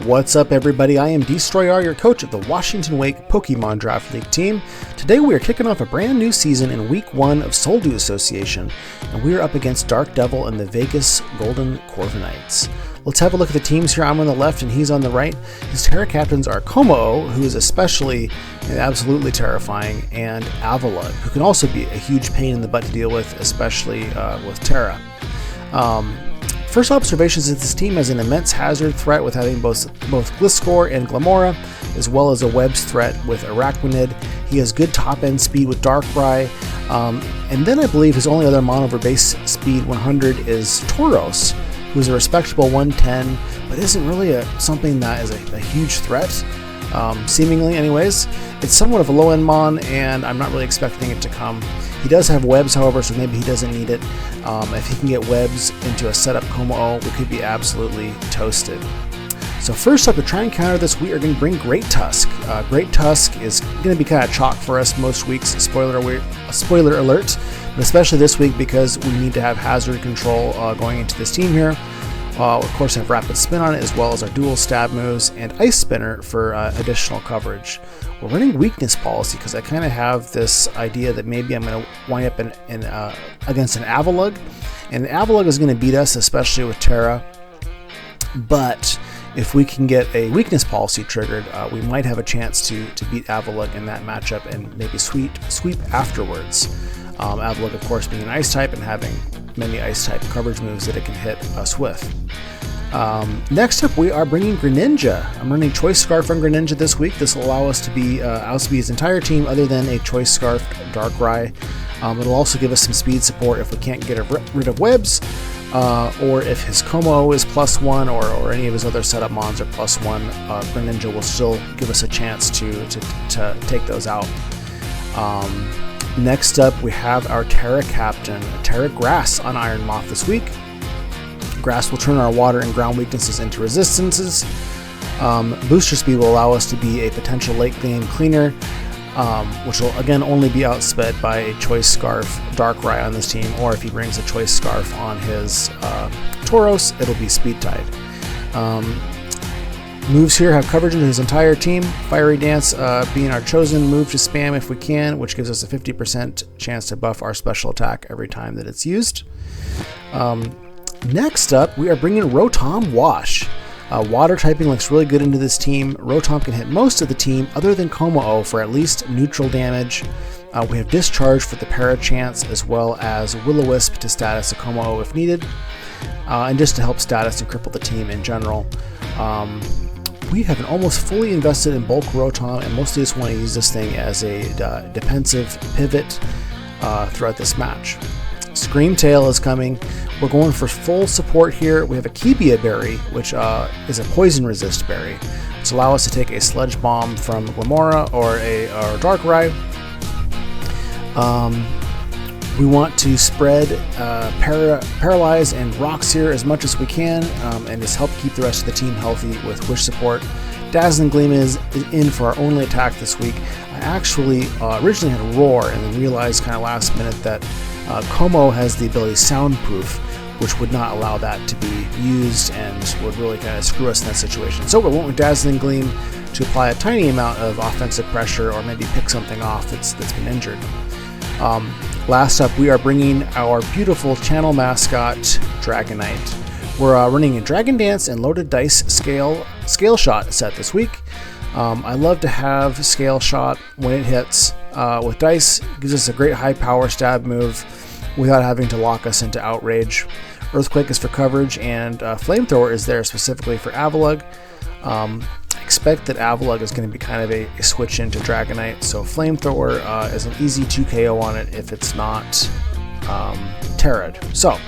What's up, everybody? I am Destroyer, your coach of the Washington Wake Pokemon Draft League team. Today we are kicking off a brand new season in Week 1 of Soldew Association, and we are up against Dark Devil and the Vegas Golden Corviknights. Let's have a look at the teams here. I'm on the left and he's on the right. His Terra captains are Como-O, who is especially and absolutely terrifying, and Avalugg, who can also be a huge pain in the butt to deal with, especially with Terra. First observations is this team has an immense hazard threat with having both Gliscor and Glamora, as well as a webs threat with Araquanid. He has good top-end speed with Darkrai, and then I believe his only other monover base speed 100 is Tauros, who's a respectable 110, but isn't really something that is a huge threat, seemingly anyways. It's somewhat of a low-end mon, and I'm not really expecting it to come. He does have webs, however, so maybe he doesn't need it. If he can get webs into a setup Como-O, we could be absolutely toasted. So first up, to try and counter this, we are going to bring Great Tusk. Great Tusk is going to be kind of chalk for us most weeks, spoiler alert, but especially this week because we need to have hazard control going into this team here. Of course, have Rapid Spin on it, as well as our dual stab moves, and Ice Spinner for additional coverage. We're running Weakness Policy because I kind of have this idea that maybe I'm going to wind up against an Avalugg, and Avalugg is going to beat us, especially with Terra. But if we can get a Weakness Policy triggered, we might have a chance to beat Avalugg in that matchup and maybe sweep afterwards. Avalugg, of course, being an Ice type and having many Ice type coverage moves that it can hit us with. Next up, we are bringing Greninja. I'm running Choice Scarf on Greninja this week. This will allow us to be his entire team other than a Choice Scarf Darkrai. It'll also give us some speed support if we can't get rid of webs, or if his Como is +1 or any of his other setup mons are +1. Greninja will still give us a chance to take those out. Next up, we have our Terra captain, Terra Grass on Iron Moth this week. Grass will turn our water and ground weaknesses into resistances. Booster speed will allow us to be a potential late game cleaner, which will again only be outsped by a Choice Scarf Darkrai on this team, or if he brings a Choice Scarf on his Tauros, it'll be speed tied. Moves here have coverage into his entire team. Fiery Dance being our chosen move to spam if we can, which gives us a 50% chance to buff our special attack every time that it's used. Next up, we are bringing Rotom Wash. Water typing looks really good into this team. Rotom can hit most of the team other than Como-O for at least neutral damage. We have Discharge for the Parachance, as well as Will-O-Wisp to status a Como-O if needed, and just to help status and cripple the team in general. We have an almost fully invested in bulk Rotom, and mostly just want to use this thing as a defensive pivot throughout this match. Screamtail is coming. We're going for full support here. We have a Kibia berry, which is a poison resist berry, which allow us to take a Sludge Bomb from Glamora or Darkrai. We want to spread Paralyze and Rocks here as much as we can, and just help keep the rest of the team healthy with Wish support. Dazzling Gleam is in for our only attack this week. I actually originally had Roar and then realized kind of last minute that Como has the ability Soundproof, which would not allow that to be used and would really kind of screw us in that situation. So we went with Dazzling Gleam to apply a tiny amount of offensive pressure, or maybe pick something off that's been injured. Last up, we are bringing our beautiful channel mascot, Dragonite. We're running a Dragon Dance and Loaded Dice Scale Shot set this week. I love to have Scale Shot when it hits with dice. It gives us a great high power stab move without having to lock us into Outrage. Earthquake is for coverage, and Flamethrower is there specifically for Avalugg. Expect that Avalugg is going to be kind of a switch into Dragonite, so Flamethrower is an easy 2KO on it if it's not Terra'd. So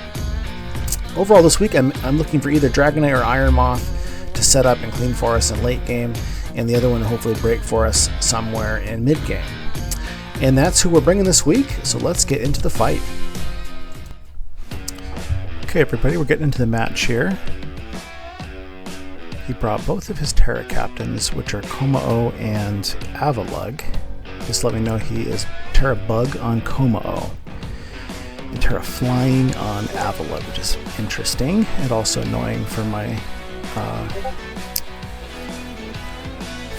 overall this week, I'm looking for either Dragonite or Iron Moth to set up and clean for us in late game, and the other one to hopefully break for us somewhere in mid game. And that's who we're bringing this week, so let's get into the fight. Okay, everybody, we're getting into the match here. He brought both of his Terra captains, which are Como-O and Avalugg. Just let me know he is Terra Bug on Como-O and Terra Flying on Avalugg, which is interesting and also annoying for my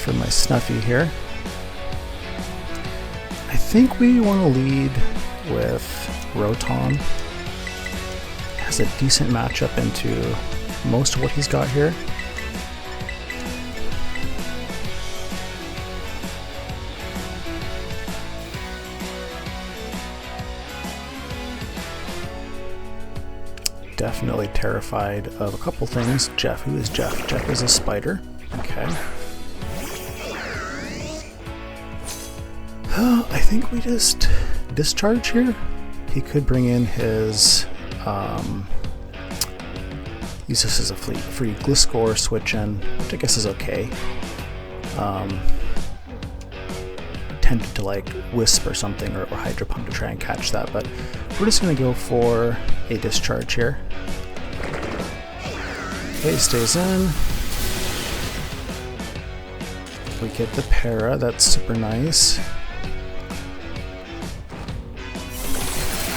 for my Snuffy here. I think we want to lead with Rotom. Has a decent matchup into most of what he's got here. Definitely terrified of a couple things. Jeff, who is Jeff? Jeff is a spider. Okay. I think we just discharge here. He could bring in his use this as a free Gliscor switch in, which I guess is okay. Tended to like Wisp or something, or Hydro Pump to try and catch that, but we're just going to go for a discharge here. Okay, stays in. We get the para, that's super nice.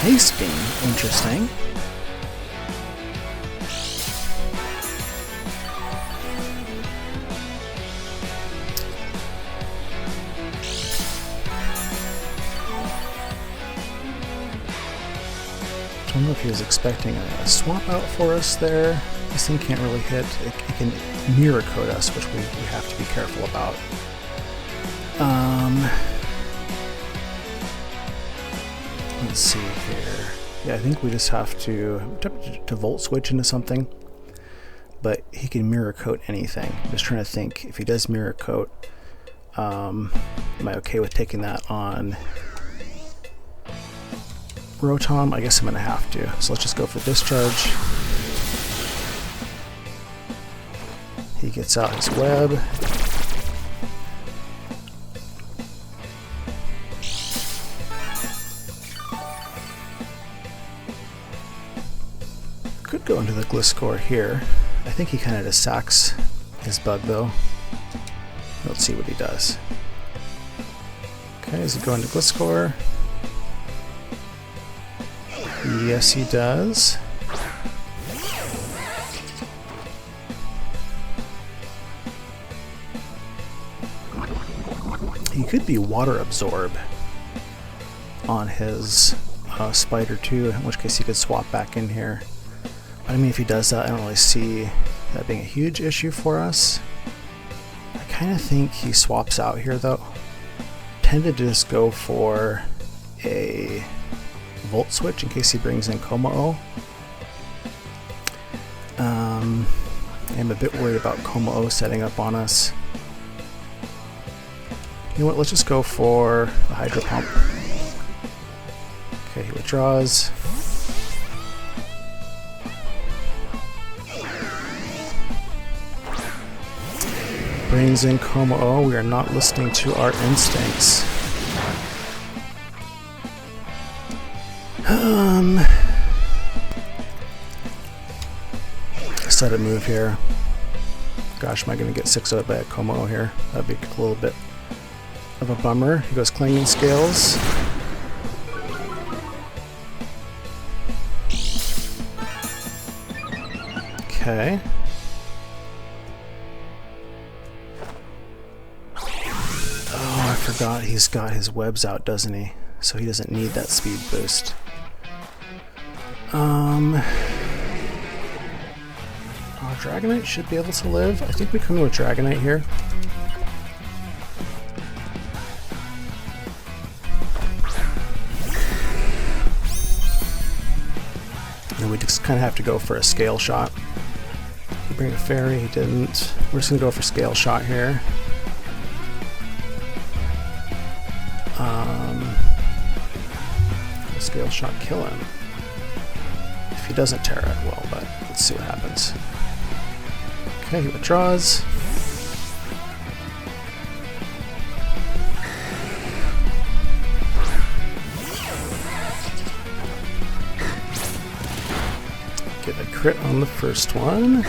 Ice Beam, interesting. I don't know if he was expecting a swap out for us there. This thing can't really hit. It can mirror coat us, which we have to be careful about. Let's see here. Yeah, I think we just have to Volt Switch into something. But he can mirror coat anything. I'm just trying to think, if he does mirror coat, am I okay with taking that on Rotom? I guess I'm gonna have to. So let's just go for discharge. He gets out his web. Could go into the Gliscor here. I think he kind of just sacks his bug though. Let's see what he does. Okay, is he going to Gliscor? Yes, he does. He could be Water Absorb on his Spider too, in which case he could swap back in here. But I mean, if he does that, I don't really see that being a huge issue for us. I kind of think he swaps out here though. Tended to just go for a Volt Switch in case he brings in Kommo-o. I'm a bit worried about Kommo-o setting up on us. You know what, let's just go for the Hydro Pump. Okay, he withdraws. Brings in Kommo-o. We are not listening to our instincts. Set a move here. Gosh, am I going to get 6-0 by a Kommo-o here? That'd be a little bit of a bummer. He goes Clanging Scales. Okay. Oh, I forgot he's got his webs out, doesn't he? So he doesn't need that speed boost. Dragonite should be able to live. I think we come in with Dragonite here. And we just kind of have to go for a Scale Shot. He bring a Fairy, he didn't. We're just going to go for Scale Shot here. Scale Shot kill him. If he doesn't Terra, it will, but let's see what happens. Okay, he withdraws. Get a crit on the first one.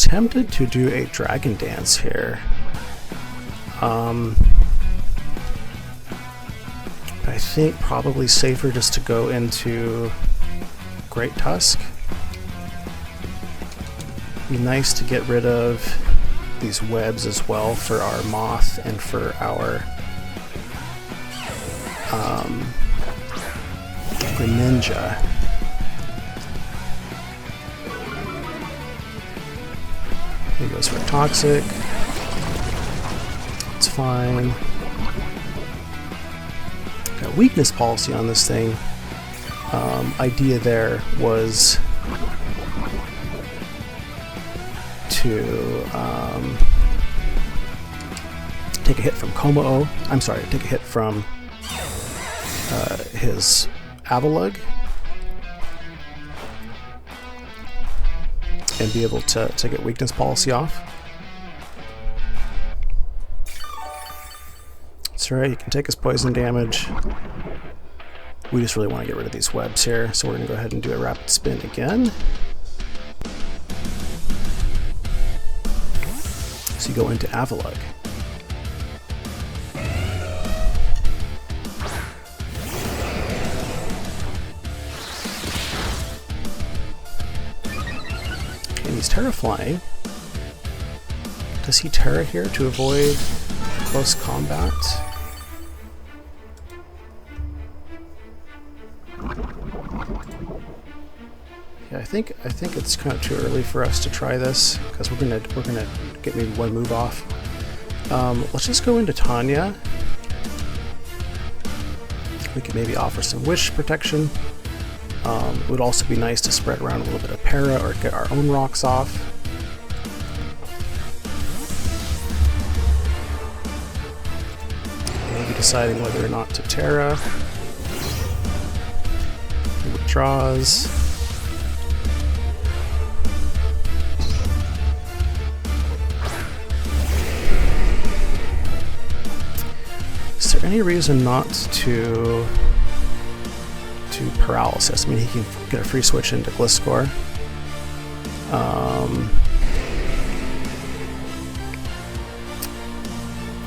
tempted to do a dragon dance here. I think probably safer just to go into Great Tusk. Be nice to get rid of these webs as well for our moth and for our GRENINJA. He goes for toxic. It's fine. Got weakness policy on this thing. Idea there was to take a hit from Como-O. I'm sorry, take a hit from his Avalug and be able to get weakness policy off. That's right, he can take his poison damage. We just really want to get rid of these webs here, so we're going to go ahead and do a rapid spin again. So you go into Avalug. And he's Terra flying. Does he Terra here to avoid close combat? Yeah, I think it's kind of too early for us to try this because we're gonna get maybe one move off. Let's just go into Tanya. We could maybe offer some wish protection. It would also be nice to spread around a little bit of para or get our own rocks off. Maybe deciding whether or not to Terra. He withdraws. Is there any reason not to paralysis? I mean, he can get a free switch into Gliscor.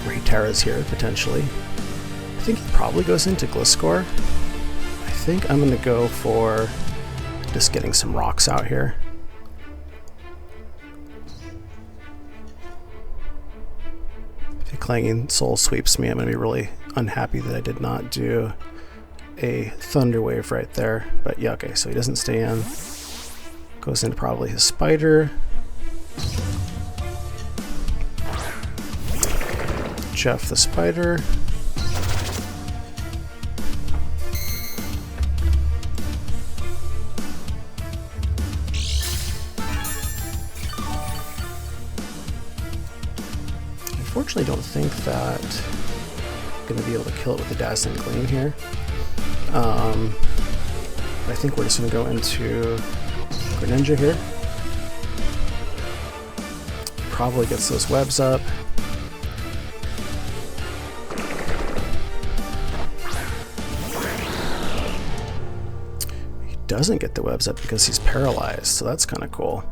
Or he Terras here, potentially. I think he probably goes into Gliscor. I think I'm going to go for just getting some rocks out here. If the Clanging Soul sweeps me, I'm going to be really unhappy that I did not do a Thunder Wave right there. But yeah, okay, so he doesn't stay in. Goes into probably his Spider. Jeff the Spider. Unfortunately, don't think that I'm going to be able to kill it with the Dazzling Gleam here. I think we're just going to go into GRENINJA here. Probably gets those webs up. He doesn't get the webs up because he's paralyzed, so that's kind of cool.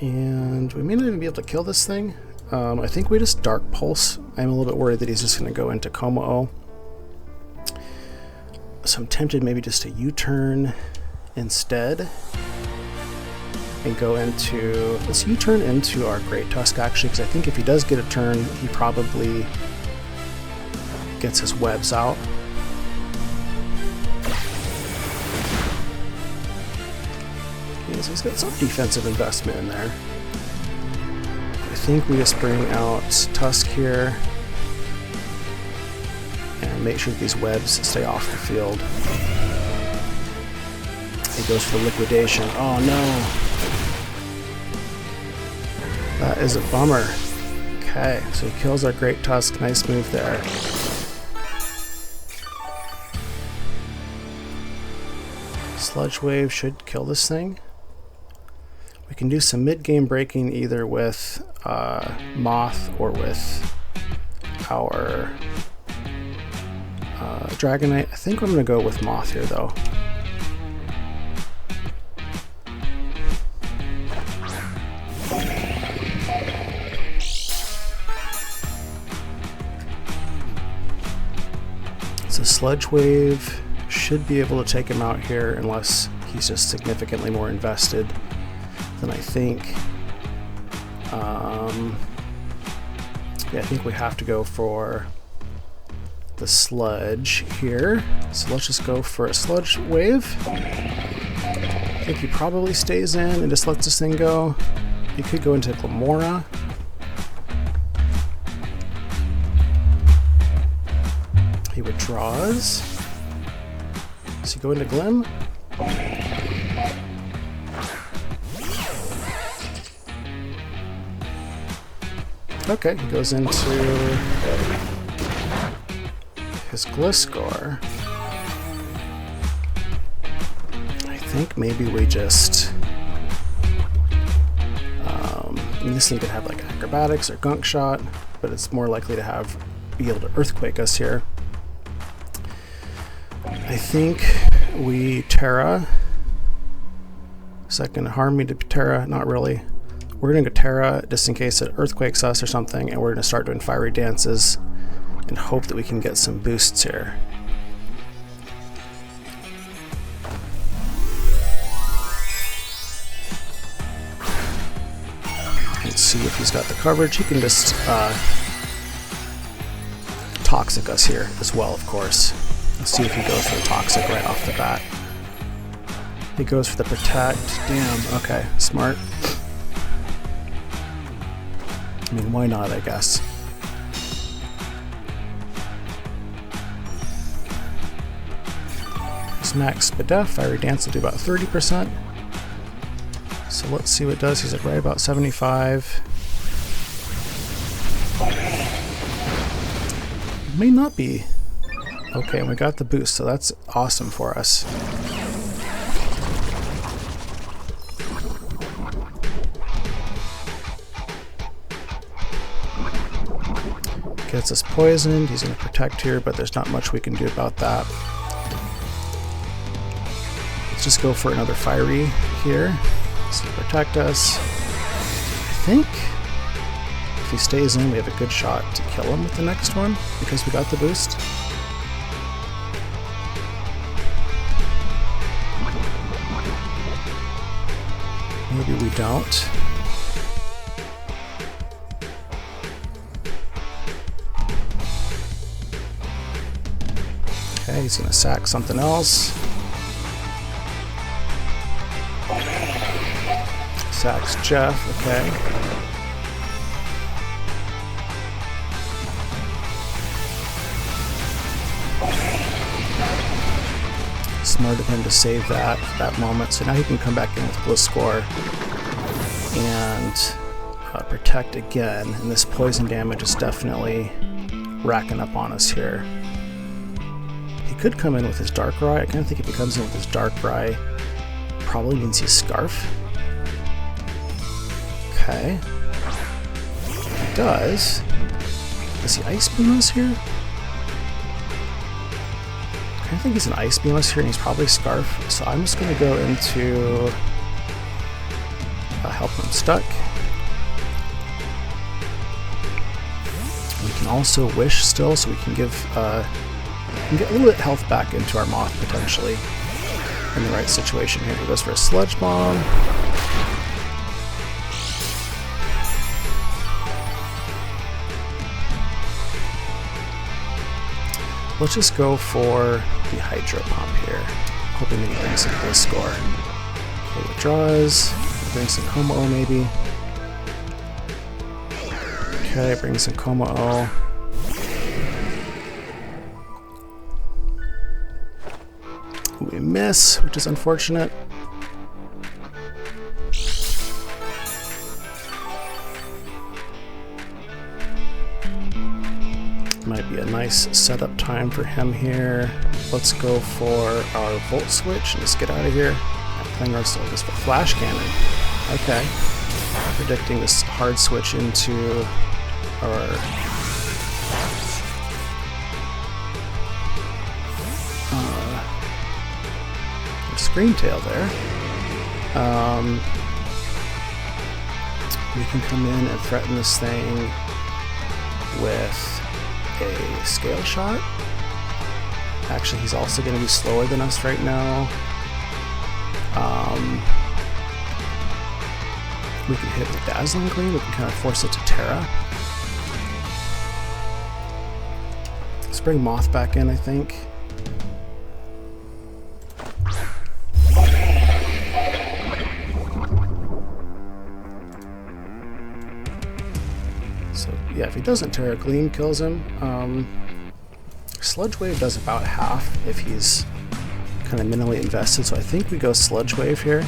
And we may not even be able to kill this thing. I think we just Dark Pulse. I'm a little bit worried that he's just going to go into Como-O. So I'm tempted maybe just to U-turn instead. And go into... Let's U-turn into our Great Tusk, actually, because I think if he does get a turn, he probably gets his webs out. Okay, so he's got some defensive investment in there. I think we just bring out Tusk here and make sure that these webs stay off the field. He goes for liquidation. Oh no! That is a bummer. Okay, so he kills our Great Tusk. Nice move there. Sludge Wave should kill this thing. We can do some mid-game breaking either with Moth or with our Dragonite. I think I'm going to go with Moth here, though. The sludge wave should be able to take him out here unless he's just significantly more invested than I think. Yeah, I think we have to go for the sludge here. So let's just go for a sludge wave. I think he probably stays in and just lets this thing go. He could go into Glamora. He withdraws. Does he go into Glim? Okay, he goes into his Gliscor. I think maybe we just... I mean, this thing could have like Acrobatics or Gunk Shot, but it's more likely to be able to Earthquake us here. I think we Terra. Is that going to harm me to Terra? Not really. We're going to go Terra just in case it Earthquakes us or something, and we're going to start doing Fiery Dances and hope that we can get some boosts here. Let's see if he's got the coverage. He can just Toxic us here as well, of course. Let's see if he goes for the Toxic right off the bat. He goes for the Protect. Damn, okay, smart. I mean, why not, I guess. His max Spadef, Fiery Dance will do about 30%. So let's see what it does. He's at right about 75. It may not be. Okay, and we got the boost, so that's awesome for us. Gets us poisoned. He's going to Protect here, but there's not much we can do about that. Let's just go for another Fiery here. So Protect us. I think if he stays in, we have a good shot to kill him with the next one because we got the boost. Maybe we don't. Okay, he's going to sack something else. Sacks Jeff, okay. Smart of him to save that moment. So now he can come back in with Gliscor and Protect again. And this poison damage is definitely racking up on us here. He could come in with his Darkrai. I kind of think if he comes in with his Darkrai, probably means he's Scarf. Okay. If he does he Ice Beam us here? I think he's an Ice Beam us here, and he's probably Scarf. So I'm just going to go into help him stuck. We can also Wish still, so we can get a little bit of health back into our Moth potentially in the right situation here. He goes for a Sludge Bomb. Let's just go for the Hydro Pump here, hoping that he brings some Gliscor. Okay, withdraws, brings some Como-O maybe. Okay, brings some Como-O. We miss, which is unfortunate. Might be a nice setup time for him here. Let's go for our Volt Switch and just get out of here. I'm playing ourselves just for Flash Cannon. Okay. Predicting this hard switch into our Scream Tail there. We can come in and threaten this thing with a Scale Shot. Actually, he's also going to be slower than us right now. We can hit with Dazzling Gleam. We can kind of force it to Terra. Let's bring Moth back in, I think. So yeah, if he doesn't Terra, Gleam kills him. Sludge Wave does about half if he's kind of minimally invested, so I think we go Sludge Wave here.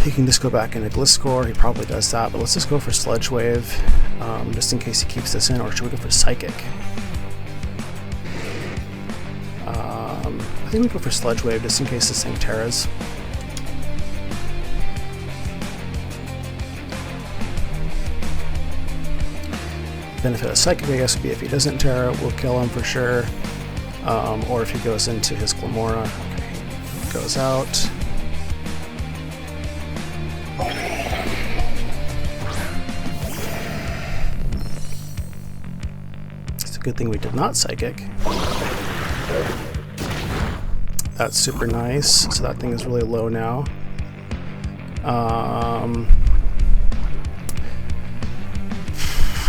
He can just go back into Gliscor, he probably does that, but let's just go for Sludge Wave, just in case he keeps this in, or should we go for Psychic? I think we go for Sludge Wave just in case this thing Terras. Benefit of Psychic, I guess, would be if he doesn't Terra, we'll kill him for sure. Or if he goes into his Glamora. Okay, goes out. It's a good thing we did not Psychic. That's super nice. So that thing is really low now.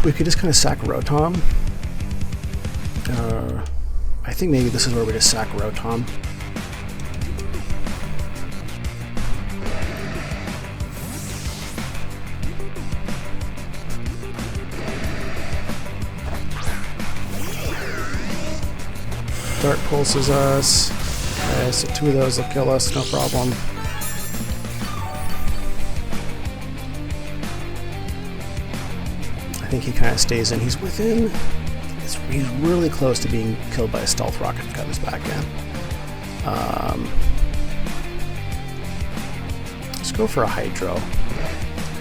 We could just kind of sack Rotom. I think maybe this is where we just sack Rotom. Dark Pulses us. Okay, so 2 of those will kill us, no problem. I think he kind of stays in. He's within. He's really close to being killed by a Stealth Rock if he comes back in. Let's go for a Hydro,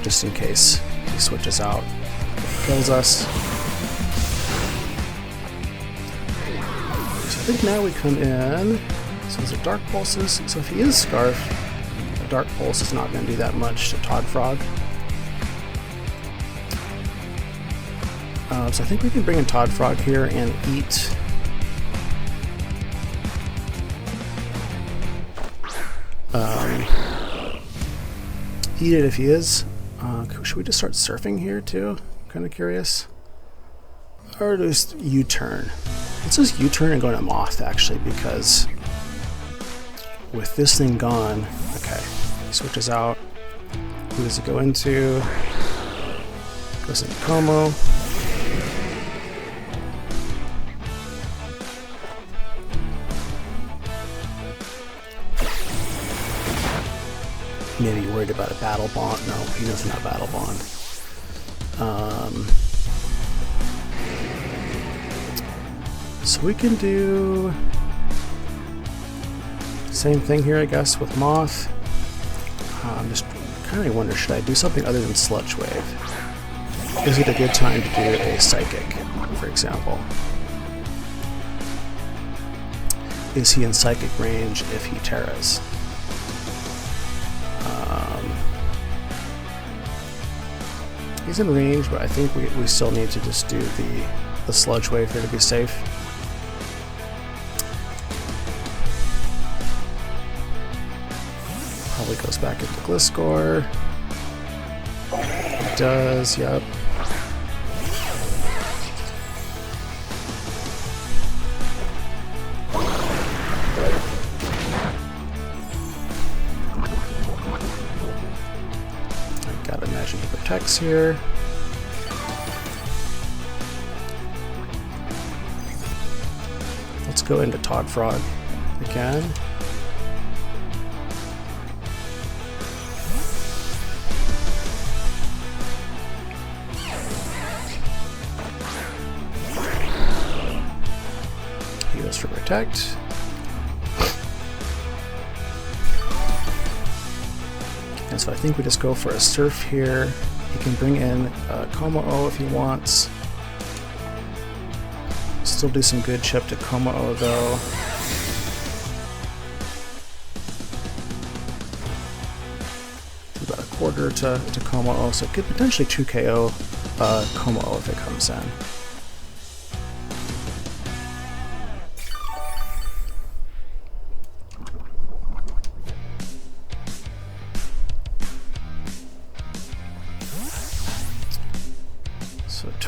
just in case he switches out. Kills us. So I think now we come in. So those are Dark Pulses. So if he is Scarf, a Dark Pulse is not going to do that much to Todd Frog. So I think we can bring in Todd Frog here and eat. Eat it if he is. Should we just start surfing here too? I'm kind of curious. Or just U-turn. Let's just U-turn and go to Moth actually, because with this thing gone, okay, he switches out. Who does it go into? Goes into Como. Maybe worried about a Battle Bond. No, he doesn't have Battle Bond. So we can do same thing here, I guess, with Moth. I'm just kind of wonder, should I do something other than Sludge Wave? Is it a good time to do a Psychic, for example? Is he in Psychic range if he Terras? He's in range, but I think we still need to just do the Sludge Wave here to be safe. Probably goes back into Gliscor. It does, yep. Gotta imagine he protects here. Let's go into Todd Frog again. He goes for protect. And so I think we just go for a Surf here. He can bring in Como-O if he wants. Still do some good chip to Como-O though. About a quarter to Como-O, so it could potentially 2KO Como-O if it comes in.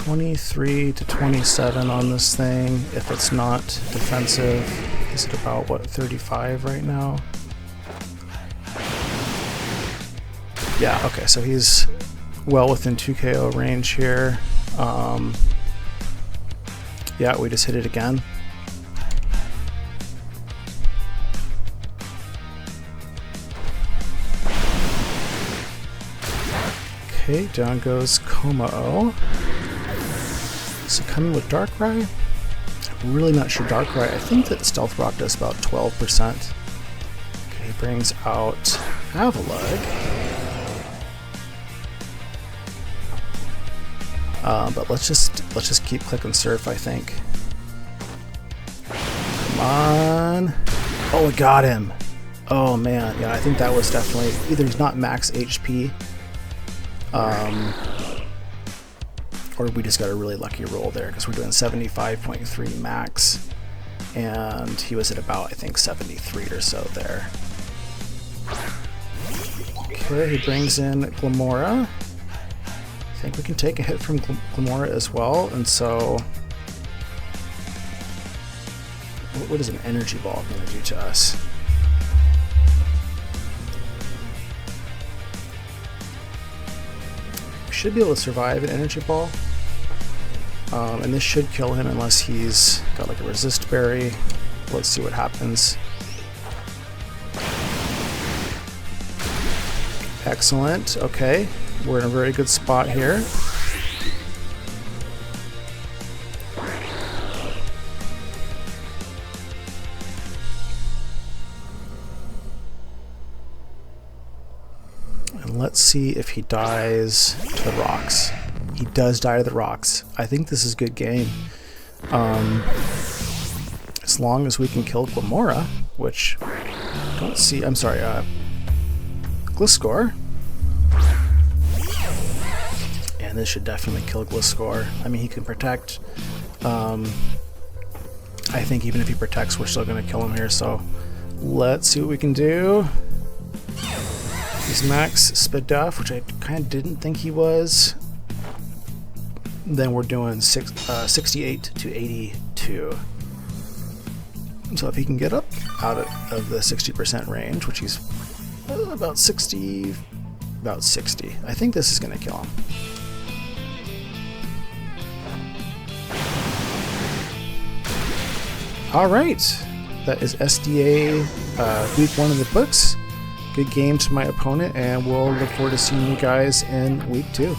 23 to 27 on this thing. If it's not defensive, is it about, what, 35 right now? Yeah, okay, so he's well within 2 KO range here. Yeah, we just hit it again. Okay, down goes Komao. So coming with Darkrai. I'm really not sure Darkrai. I think that Stealth Rock does about 12%. Okay, he brings out Avalugg. But let's just keep click and surf, I think. Come on. Oh, we got him. Oh man, yeah, I think that was definitely either he's not max HP, or we just got a really lucky roll there because we're doing 75.3 max, and he was at about, I think, 73 or so there. Okay, he brings in Glamora. I think we can take a hit from Glamora as well, and so what is an energy ball going to do to us? We should be able to survive an energy ball, and this should kill him unless he's got like a resist berry. Let's see what happens. Excellent. Okay, we're in a very good spot here. And let's see if he dies to the rocks. He does die to the rocks. I think this is a good game. As long as we can kill Glamora, which I don't see. I'm sorry, Gliscor. And this should definitely kill Gliscor. I mean, he can protect. I think even if he protects, we're still going to kill him here. So let's see what we can do. He's max Spadaf, which I kind of didn't think he was. Then we're doing 68 to 82. So if he can get up out of the 60% range, which he's about 60, I think this is going to kill him. Alright, that is SDA week 1 of the books. Good game to my opponent, and we'll look forward to seeing you guys in week 2.